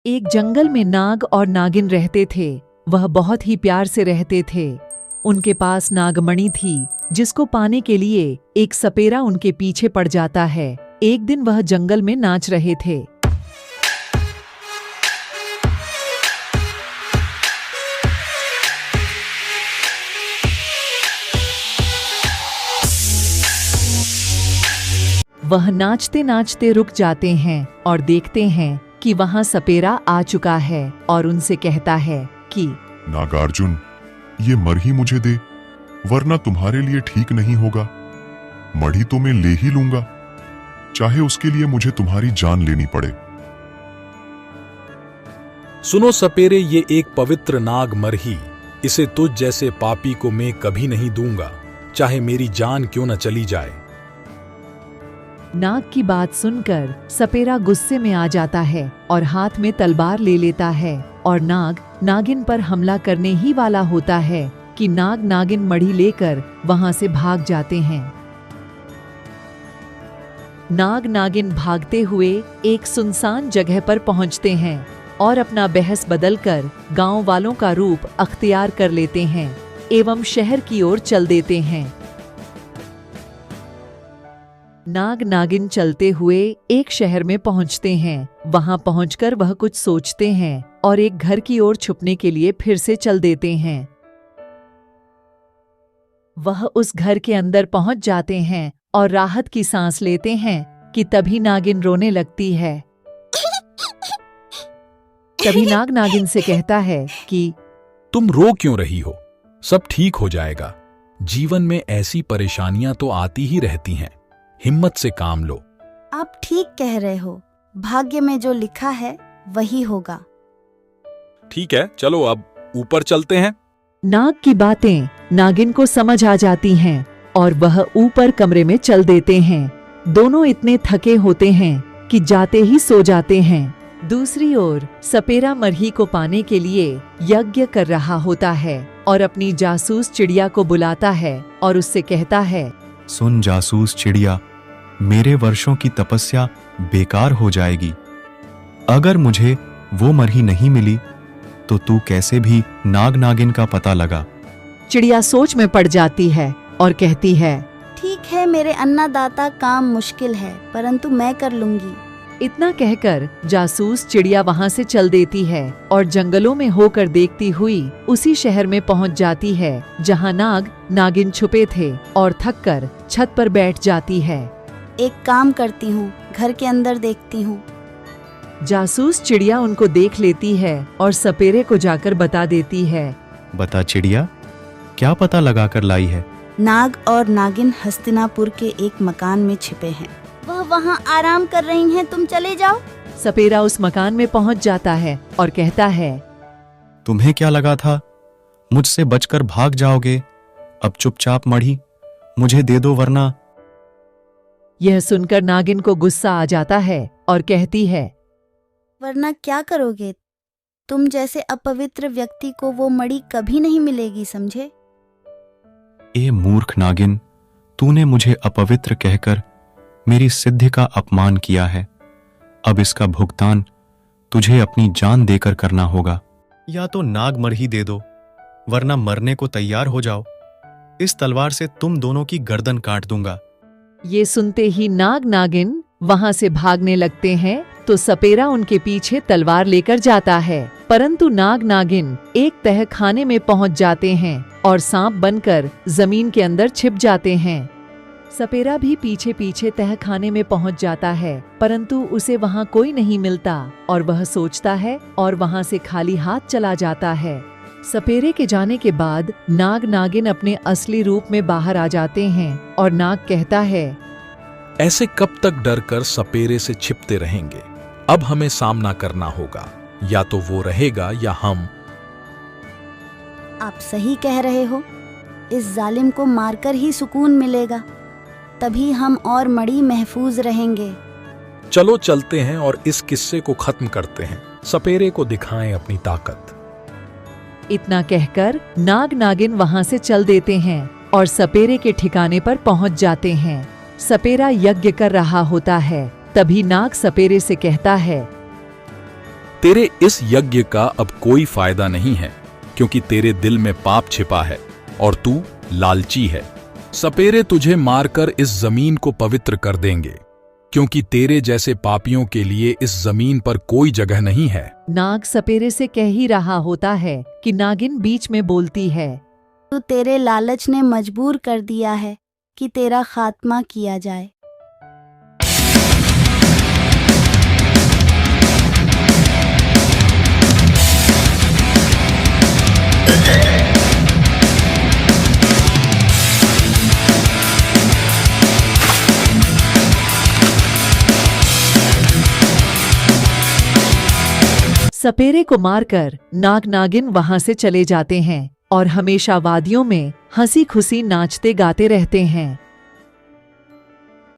एक जंगल में नाग और नागिन रहते थे। वह बहुत ही प्यार से रहते थे। उनके पास नागमणि थी, जिसको पाने के लिए एक सपेरा उनके पीछे पड़ जाता है। एक दिन वह जंगल में नाच रहे थे। वह नाचते नाचते रुक जाते हैं और देखते हैं कि वहां सपेरा आ चुका है और उनसे कहता है कि नागार्जुन, ये मरही मुझे दे, वरना तुम्हारे लिए ठीक नहीं होगा। मढ़ी तो मैं ले ही लूंगा, चाहे उसके लिए मुझे तुम्हारी जान लेनी पड़े। सुनो सपेरे, ये एक पवित्र नाग मरही, इसे तुझ जैसे पापी को मैं कभी नहीं दूंगा, चाहे मेरी जान क्यों न चली जाए। नाग की बात सुनकर सपेरा गुस्से में आ जाता है और हाथ में तलवार ले लेता है और नाग नागिन पर हमला करने ही वाला होता है कि नाग नागिन मढ़ी लेकर वहां से भाग जाते हैं। नाग नागिन भागते हुए एक सुनसान जगह पर पहुंचते हैं और अपना बहस बदलकर गांव वालों का रूप अख्तियार कर लेते हैं एवं शहर की ओर चल देते हैं। नाग नागिन चलते हुए एक शहर में पहुंचते हैं। वहां पहुंचकर वह कुछ सोचते हैं और एक घर की ओर छुपने के लिए फिर से चल देते हैं। वह उस घर के अंदर पहुंच जाते हैं और राहत की सांस लेते हैं कि तभी नागिन रोने लगती है। तभी नाग नागिन से कहता है कि तुम रो क्यों रही हो? सब ठीक हो जाएगा। जीवन में ऐसी परेशानियां तो आती ही रहती हैं, हिम्मत से काम लो। आप ठीक कह रहे हो, भाग्य में जो लिखा है वही होगा। ठीक है, चलो अब ऊपर चलते हैं। नाग की बातें नागिन को समझ आ जाती हैं और वह ऊपर कमरे में चल देते हैं। दोनों इतने थके होते हैं कि जाते ही सो जाते हैं। दूसरी ओर सपेरा मरही को पाने के लिए यज्ञ कर रहा होता है और अपनी जासूस चिड़िया को बुलाता है और उससे कहता है, सुन जासूस चिड़िया, मेरे वर्षों की तपस्या बेकार हो जाएगी। अगर मुझे वो मरही नहीं मिली तो तू कैसे भी नाग नागिन का पता लगा। चिड़िया सोच में पड़ जाती है और कहती है, ठीक है मेरे अन्नदाता, काम मुश्किल है परंतु मैं कर लूंगी। इतना कहकर जासूस चिड़िया वहां से चल देती है और जंगलों में होकर देखती हुई उसी शहर में पहुंच जाती है जहां नाग नागिन छुपे थे और थककर छत पर बैठ जाती है। एक काम करती हूँ, घर के अंदर देखती हूँ। जासूस चिड़िया उनको देख लेती है और सपेरे को जाकर बता देती है। बता चिड़िया, क्या पता लगा कर लाई है? नाग और नागिन हस्तिनापुर के एक मकान में छिपे हैं। वह वहाँ आराम कर रही हैं, तुम चले जाओ। सपेरा उस मकान में पहुंच जाता है और कहता है, तुम्हें क्या लगा था मुझसे बचकर भाग जाओगे? अब चुपचाप मढ़ी मुझे दे दो, वरना। यह सुनकर नागिन को गुस्सा आ जाता है और कहती है, वरना क्या करोगे? तुम जैसे अपवित्र व्यक्ति को वो मणि कभी नहीं मिलेगी, समझे? ए मूर्ख नागिन, तूने मुझे अपवित्र कहकर मेरी सिद्धि का अपमान किया है। अब इसका भुगतान तुझे अपनी जान देकर करना होगा। या तो नाग मरही दे दो, वरना मरने को तैयार हो जाओ। इस तलवार से तुम दोनों की गर्दन काट दूंगा। ये सुनते ही नाग नागिन वहां से भागने लगते हैं तो सपेरा उनके पीछे तलवार लेकर जाता है, परंतु नाग नागिन एक तह खाने में पहुंच जाते हैं और सांप बनकर जमीन के अंदर छिप जाते हैं। सपेरा भी पीछे पीछे तह खाने में पहुंच जाता है, परंतु उसे वहां कोई नहीं मिलता और वह सोचता है और वहां से खाली हाथ चला जाता है। सपेरे के जाने के बाद नाग नागिन अपने असली रूप में बाहर आ जाते हैं और नाग कहता है, ऐसे कब तक डरकर सपेरे से छिपते रहेंगे? अब हमें सामना करना होगा, या तो वो रहेगा या हम। आप सही कह रहे हो, इस जालिम को मारकर ही सुकून मिलेगा, तभी हम और मणि महफूज रहेंगे। चलो चलते हैं और इस किस्से को खत्म करते हैं। सपेरे को दिखाएं अपनी ताकत। इतना कहकर नाग नागिन वहां से चल देते हैं और सपेरे के ठिकाने पर पहुंच जाते हैं। सपेरा यज्ञ कर रहा होता है। तभी नाग सपेरे से कहता है, तेरे इस यज्ञ का अब कोई फायदा नहीं है, क्योंकि तेरे दिल में पाप छिपा है और तू लालची है। सपेरे तुझे मारकर इस जमीन को पवित्र कर देंगे, क्योंकि तेरे जैसे पापियों के लिए इस जमीन पर कोई जगह नहीं है। नाग सपेरे से कह ही रहा होता है कि नागिन बीच में बोलती है, तो तेरे लालच ने मजबूर कर दिया है कि तेरा खात्मा किया जाए। सपेरे को मारकर नाग नागिन वहां से चले जाते हैं और हमेशा वादियों में हंसी खुशी नाचते गाते रहते हैं।